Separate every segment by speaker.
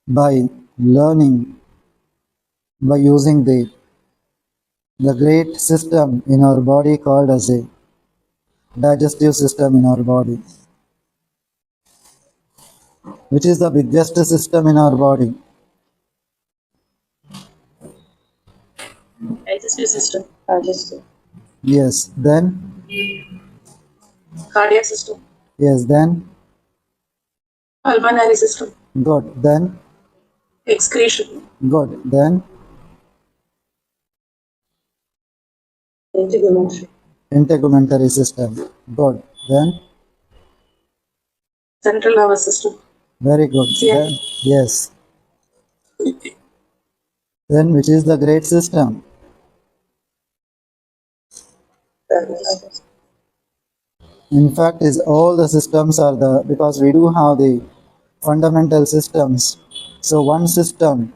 Speaker 1: by learning, by using the great system in our body called as a digestive system in our body, which is the biggest system in our body.
Speaker 2: Digestive system. Digestive.
Speaker 1: Yes, then,
Speaker 2: Cardiac system.
Speaker 1: yes, then,
Speaker 2: Pulmonary system.
Speaker 1: good, then,
Speaker 2: Excretion.
Speaker 1: good, then,
Speaker 2: Integumentary.
Speaker 1: integumentary system, good, then,
Speaker 2: Central nervous system.
Speaker 1: very good, then, yes, then which is the great system? In fact, is all the systems are the, because we do have the fundamental systems. So one system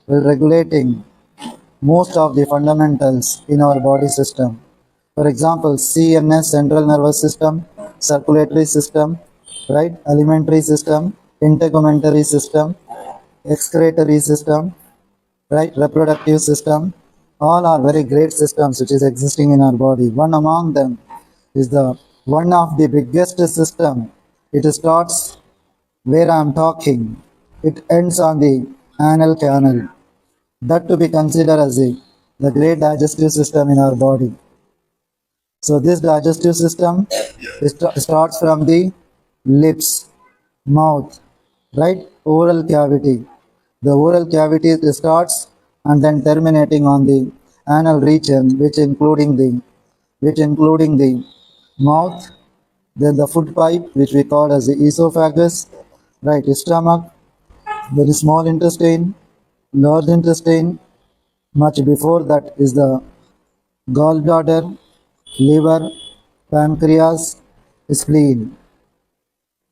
Speaker 1: will regulating most of the fundamentals in our body system. For example, CNS, central nervous system, circulatory system, right? Alimentary system, integumentary system, excretory system, right? Reproductive system. All are very great systems which is existing in our body. One among them is the one of the biggest system. It starts where I am talking. It ends on the anal canal. That to be considered as the great digestive system in our body. So this digestive system starts from the lips, mouth, right? Oral cavity. The oral cavity starts and then terminating on the anal region, which including the mouth, then the food pipe, which we call as the esophagus, right? Stomach, very small intestine, large intestine. Much before that is the gallbladder, liver, pancreas, spleen.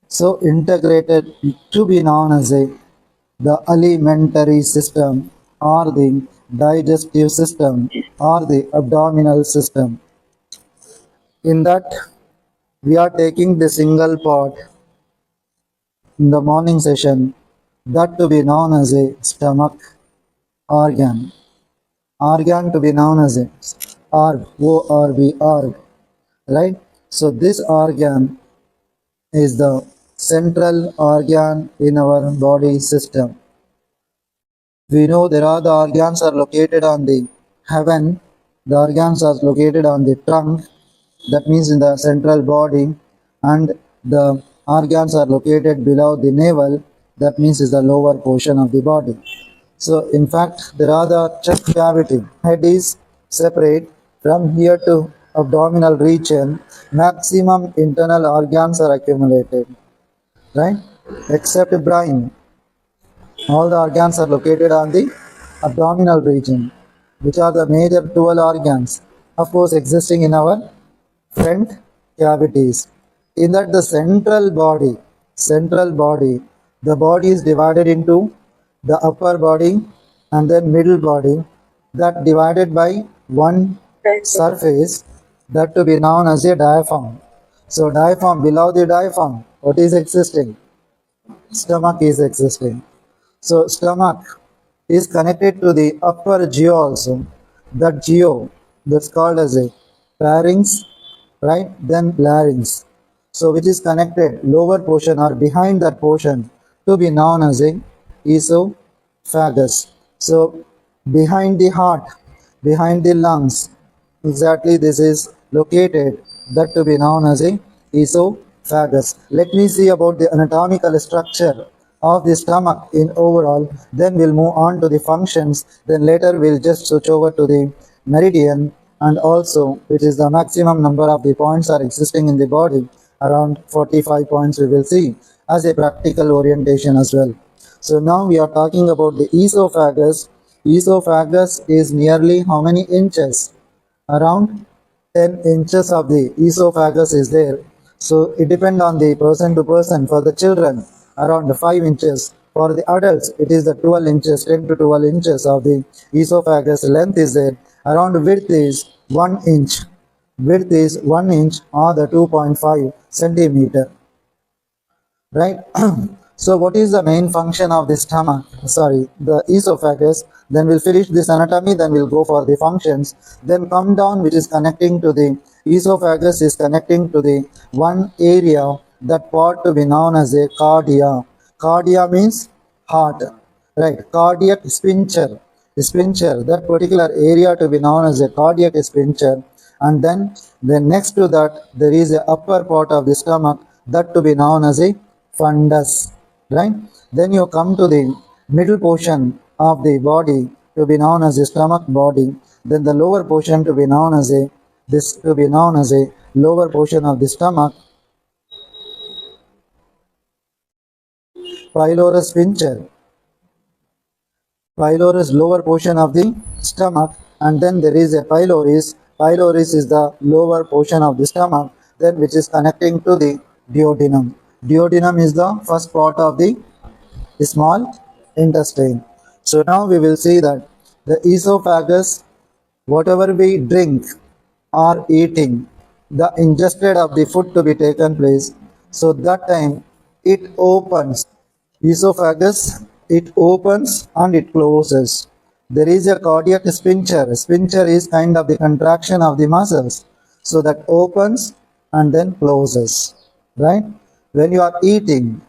Speaker 1: So integrated to be known as the alimentary system or the digestive system or the abdominal system. In that, we are taking the single part in the morning session, that to be known as a stomach organ. Organ to be known as a org, O-R-B, org, right? So this organ is the central organ in our body system. We know there are the organs are located on the heaven, the organs are located on the trunk, that means in the central body, and the organs are located below the navel, that means is the lower portion of the body. So in fact, there are the chest cavity. Head is separate from here to abdominal region. Maximum internal organs are accumulated, right? Except brain. All the organs are located on the abdominal region, which are the major 12 organs, of course, existing in our front cavities. In that, the central body, the body is divided into the upper body and then middle body, that divided by one surface, that to be known as a diaphragm. So diaphragm, below the diaphragm, what is existing? Stomach is existing. So stomach is connected to the upper geo also. That geo, that's called as a pharynx, right? Then larynx. So which is connected lower portion or behind that portion to be known as a esophagus. So behind the heart, behind the lungs, exactly this is located, that to be known as a esophagus. Let me see about the anatomical structure of the stomach in overall, then we'll move on to the functions, then later we'll just switch over to the meridian, and also which is the maximum number of the points are existing in the body, around 45 points we will see as a practical orientation as well. So now we are talking about the esophagus. Esophagus is nearly how many inches? Around 10 inches of the esophagus is there. So it depends on the person to person. For the children, around 5 inches. For the adults, it is the 12 inches, 10 to 12 inches of the esophagus length is there. Around width is 1 inch. Width is 1 inch or the 2.5 centimeter. Right? So what is the main function of the stomach? Sorry, the esophagus. Then we'll finish this anatomy, then we'll go for the functions. Then come down, which is connecting to the esophagus, is connecting to the one area, that part to be known as a cardia. Cardia means heart, right? Cardiac sphincter. Sphincter, that particular area to be known as a cardiac sphincter. And then next to that, there is a upper part of the stomach, that to be known as a fundus, right? Then you come to the middle portion of the body to be known as the stomach body. Then the lower portion to be known as a lower portion of the stomach, pylorus sphincter. Pylorus, lower portion of the stomach, and then there is a pylorus. Pylorus is the lower portion of the stomach, then which is connecting to the duodenum. Duodenum is the first part of the small intestine. So now we will see that the esophagus, whatever we drink or eating, the ingested of the food to be taken place, so that time it opens. Esophagus, it opens and it closes. There is a cardiac sphincter. Sphincter is kind of the contraction of the muscles, so that opens and then closes, right? When you are eating,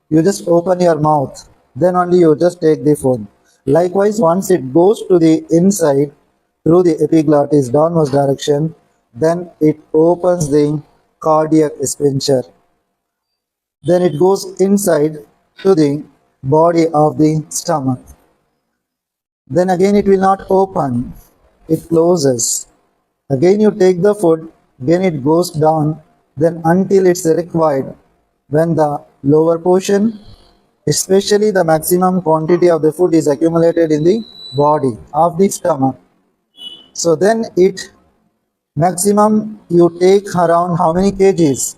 Speaker 1: you just open your mouth, then only you just take the food. Likewise, once it goes to the inside through the epiglottis downwards direction, then it opens the cardiac sphincter. Then it goes inside to the body of the stomach. Then again it will not open, it closes. Again you take the food, then it goes down, then until it's required, when the lower portion, especially the maximum quantity of the food, is accumulated in the body of the stomach. So then it maximum you take around how many kgs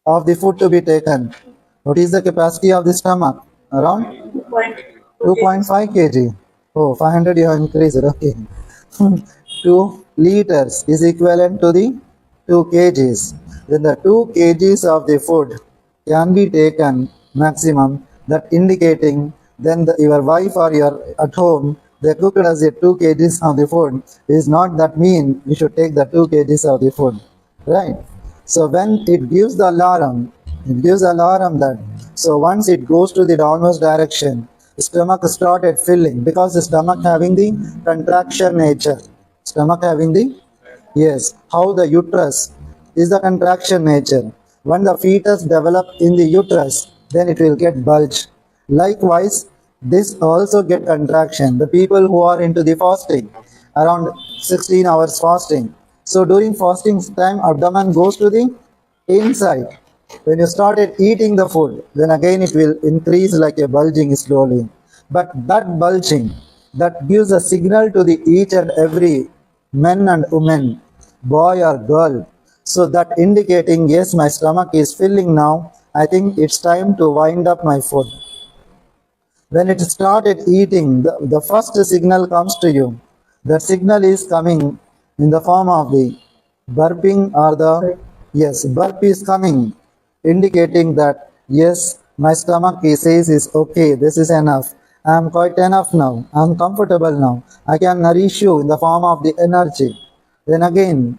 Speaker 1: of the food to be taken? What is the capacity of the stomach? Around 2.5 kg. Oh, 500 you have increased, okay. 2 liters is equivalent to the 2 kgs. Then the 2 kgs of the food can be taken maximum, that indicating then your wife or your at home, they cooked as a 2 kgs of the food, is not that mean you should take the 2 kgs of the food, right? So when it gives the alarm, that, so once it goes to the downwards direction, stomach started filling, because the stomach having the contraction nature. Stomach having the, yes, how the uterus is the contraction nature. When the fetus develop in the uterus, then it will get bulge. Likewise, this also get contraction. The people who are into the fasting, around 16 hours fasting. So during fasting time, abdomen goes to the inside. When you started eating the food, then again it will increase like a bulging slowly. But that bulging, that gives a signal to the each and every men and women, boy or girl, so that indicating, yes, my stomach is filling now, I think it's time to wind up my food. When it started eating, the first signal comes to you. That signal is coming in the form of the burping, or the, yes, burp is coming, indicating that, yes, my stomach says is okay, this is enough. I am quite enough now. I am comfortable now. I can nourish you in the form of the energy. Then again,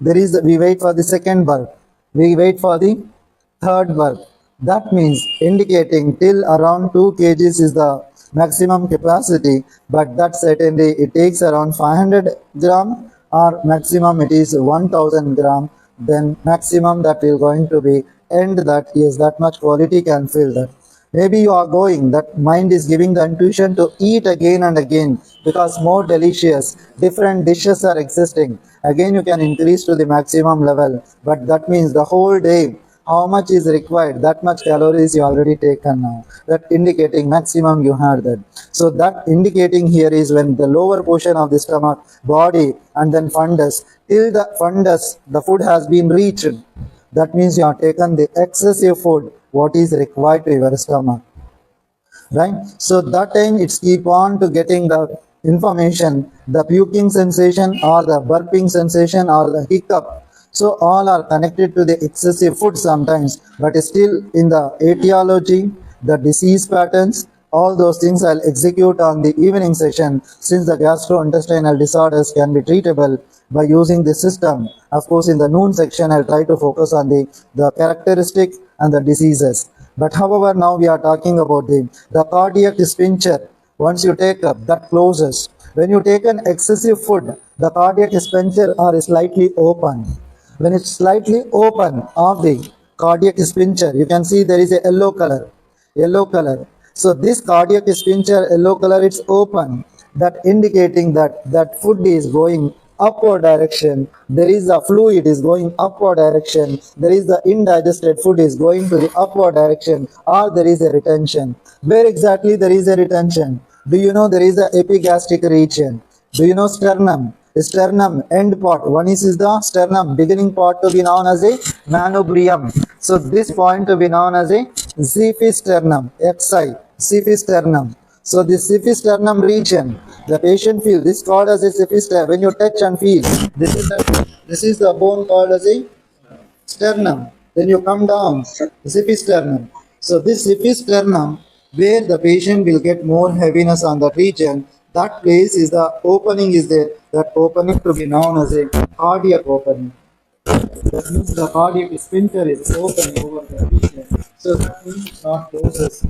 Speaker 1: we wait for the second burp. We wait for the third burp. That means indicating till around 2 kgs is the maximum capacity, but that certainly it takes around 500 gram, or maximum it is 1000 gram. Then maximum that will going to be end, that is that much quality can fill that. Maybe you are going, that mind is giving the intuition to eat again and again, because more delicious, different dishes are existing. Again you can increase to the maximum level, but that means the whole day, how much is required, that much calories you already taken now. That indicating maximum you had that. So that indicating here is when the lower portion of the stomach, body, and then fundus, till the fundus, the food has been reached. That means you have taken the excessive food, what is required to your stomach, right? So that time it's keep on to getting the information, the puking sensation or the burping sensation or the hiccup. So all are connected to the excessive food sometimes, but still in the etiology, the disease patterns, all those things I'll execute on the evening session, since the gastrointestinal disorders can be treatable by using this system. Of course, in the noon section, I'll try to focus on the characteristic and the diseases. But however, now we are talking about the cardiac sphincter. Once you take up, that closes. When you take an excessive food, the cardiac sphincter are slightly open. When it's slightly open of the cardiac sphincter, you can see there is a yellow color. Yellow color. So this cardiac sphincter, yellow color, it's open. That indicating that food is going upward direction. There is a fluid is going upward direction. There is the indigested food is going to the upward direction, or there is a retention. Where exactly there is a retention? Do you know there is a epigastric region? Do you know sternum? Sternum end part. One is the sternum beginning part to be known as a manubrium. So this point to be known as a xiphisternum. XI xiphisternum. So this xiphisternum region, the patient feels this called as a xiphisternum. When you touch and feel, this is the bone called as a sternum. Then you come down, xiphisternum. So this xiphisternum, where the patient will get more heaviness on that region, that place is the opening is there. That opening to be known as a cardiac opening. That means the cardiac sphincter is open over the region. So that means not closes.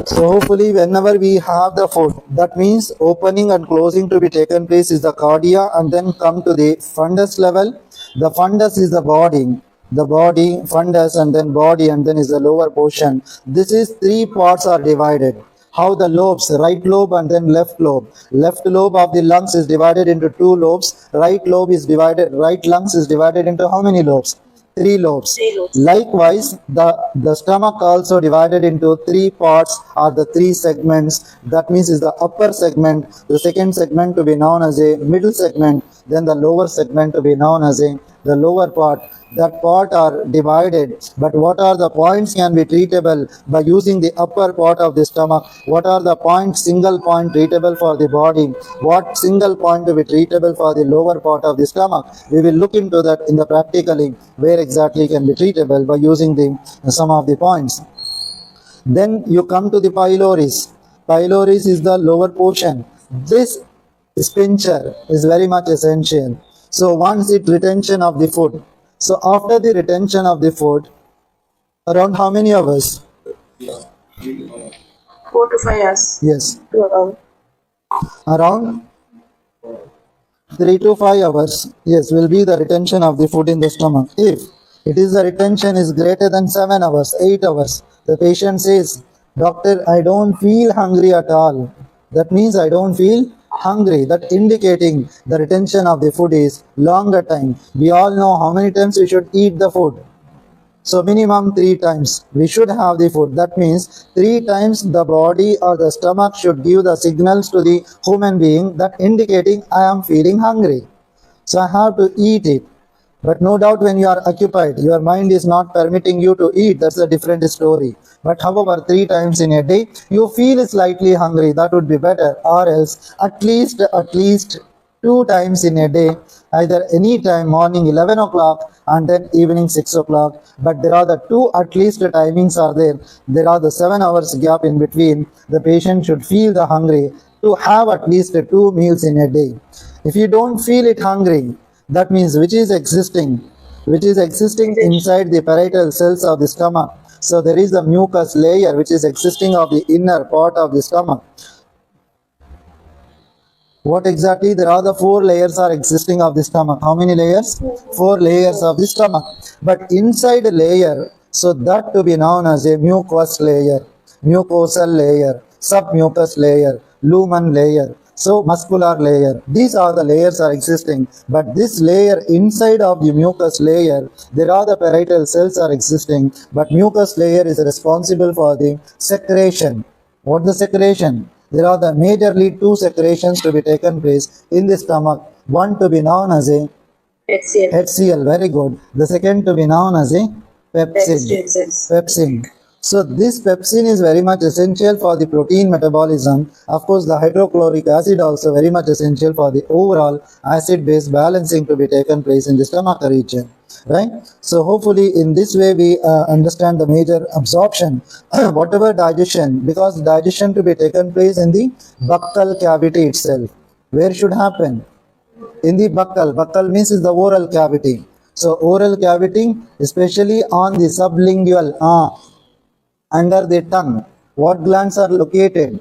Speaker 1: So hopefully whenever we have the food, that means opening and closing to be taken place is the cardia, and then come to the fundus level. The fundus is the body, fundus, and then body, and then is the lower portion. This is three parts are divided. How the lobes, right lobe and then left lobe. Left lobe of the lungs is divided into two lobes. Right lungs is divided into how many lobes? Three lobes. Likewise, the stomach also divided into three parts or the three segments. That means is the upper segment, the second segment to be known as a middle segment, then the lower segment to be known as a the lower part. That part are divided, but what are the points can be treatable by using the upper part of the stomach? What are the points, single point treatable for the body? What single point to be treatable for the lower part of the stomach? We will look into that in the practically where exactly can be treatable by using the some of the points. Then you come to the pylorus. Pylorus is the lower portion. This sphincter is very much essential. So once it retention of the food. So after the retention of the food, around how many hours?
Speaker 2: 4 to 5 hours.
Speaker 1: Yes,
Speaker 2: To around.
Speaker 1: around 3 to 5 hours. Yes, will be the retention of the food in the stomach. If it is the retention is greater than 7 hours, 8 hours, the patient says, Doctor, I don't feel hungry at all. That means I don't feel hungry. That indicating the retention of the food is longer time. We all know how many times we should eat the food. So minimum 3 times we should have the food. That means 3 times the body or the stomach should give the signals to the human being that indicating I am feeling hungry. So I have to eat it. But no doubt when you are occupied, your mind is not permitting you to eat. That's a different story. But however, 3 times in a day, you feel slightly hungry. That would be better. Or else at least 2 times in a day, either any time morning 11 o'clock and then evening 6 o'clock. But there are the two at least timings are there. There are the 7 hours gap in between. The patient should feel the hungry to have at least 2 meals in a day. If you don't feel it hungry, that means which is existing inside the parietal cells of the stomach. So there is a mucus layer which is existing of the inner part of the stomach. What exactly? There are the 4 layers are existing of the stomach. How many layers? 4 layers of the stomach. But inside a layer, so that to be known as a mucous layer, mucosal layer, submucous layer, lumen layer. So muscular layer. These are the layers are existing. But this layer inside of the mucous layer, there are the parietal cells are existing. But mucous layer is responsible for the secretion. What the secretion? There are the majorly 2 secretions to be taken place in the stomach. One to be known as a
Speaker 2: HCl.
Speaker 1: HCl, very good. The second to be known as a pepsin. Pepsin. So this pepsin is very much essential for the protein metabolism. Of course, the hydrochloric acid also very much essential for the overall acid-base balancing to be taken place in the stomach region, right? So hopefully in this way we understand the major absorption, whatever digestion, because digestion to be taken place in the buccal cavity itself. Where should happen? In the buccal. Buccal means is the oral cavity. So oral cavity, especially on the sublingual, under the tongue. What glands are located?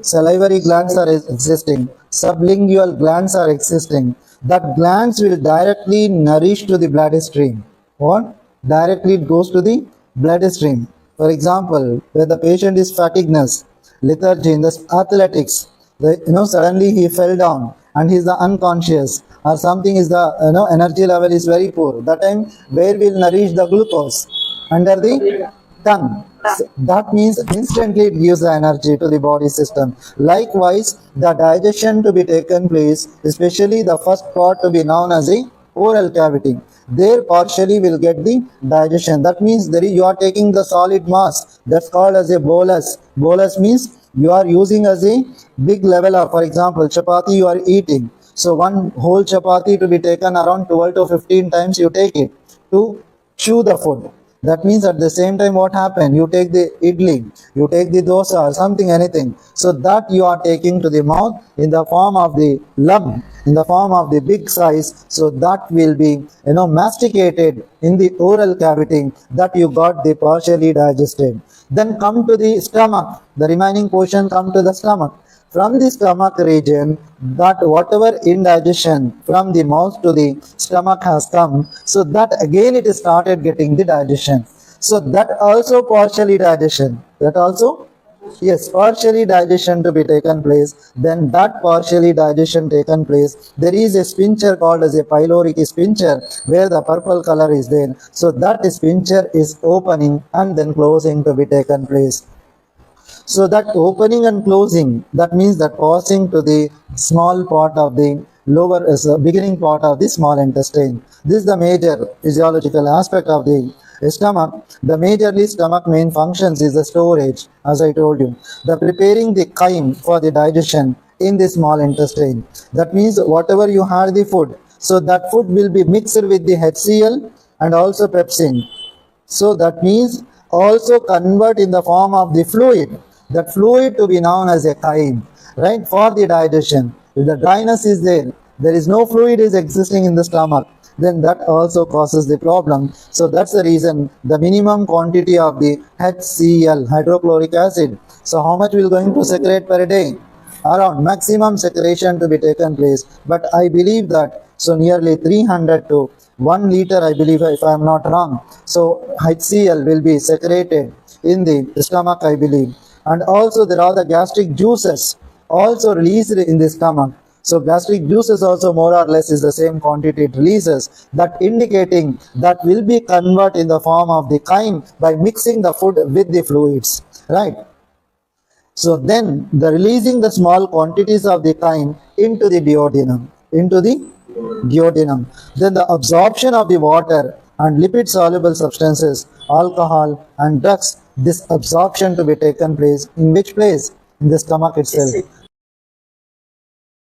Speaker 1: Salivary glands are existing. Sublingual glands are existing. That glands will directly nourish to the bloodstream. What? Directly it goes to the bloodstream. For example, where the patient is fatigueness, lethargy in the athletics, suddenly he fell down and he is the unconscious, or something is the energy level is very poor. That time where will nourish the glucose? Under the tongue. So that means instantly it gives the energy to the body system. Likewise, the digestion to be taken place, especially the first part to be known as the oral cavity. There partially will get the digestion. That means you are taking the solid mass. That's called as a bolus. Bolus means you are using as a big level of, for example, chapati you are eating. So one whole chapati to be taken around 12 to 15 times you take it to chew the food. That means at the same time what happened? You take the idli, you take the dosa or something, anything. So that you are taking to the mouth in the form of the lump, in the form of the big size. So that will be, masticated in the oral cavity, that you got the partially digested. Then come to the stomach. The remaining portion come to the stomach. From the stomach region, that whatever indigestion from the mouth to the stomach has come, so that again it started getting the digestion. So that also partially digestion. That also, yes, partially digestion to be taken place. Then that partially digestion taken place, there is a sphincter called as a pyloric sphincter, where the purple color is there. So that sphincter is opening and then closing to be taken place. So that opening and closing, that means that passing to the small part of the lower, beginning part of the small intestine. This is the major physiological aspect of the stomach. The majorly stomach main functions is the storage, as I told you. The preparing the chyme for the digestion in the small intestine. That means whatever you had the food, so that food will be mixed with the HCl and also pepsin. So that means also convert in the form of the fluid. That fluid to be known as a chyme, right, for the digestion. If the dryness is there is no fluid is existing in the stomach, then that also causes the problem. So that's the reason the minimum quantity of the HCl, hydrochloric acid. So how much will going to secrete per day? Around maximum secretion to be taken place. But I believe that so nearly 300 to 1 liter, I believe, if I am not wrong. So HCl will be secreted in the stomach, I believe. And also there are the gastric juices also released in the stomach. So gastric juices also more or less is the same quantity it releases, that indicating that will be converted in the form of the chyme by mixing the food with the fluids, right? So then the releasing the small quantities of the chyme into the duodenum, Then the absorption of the water and lipid soluble substances, alcohol and drugs, this absorption to be taken place in which place? In the stomach itself.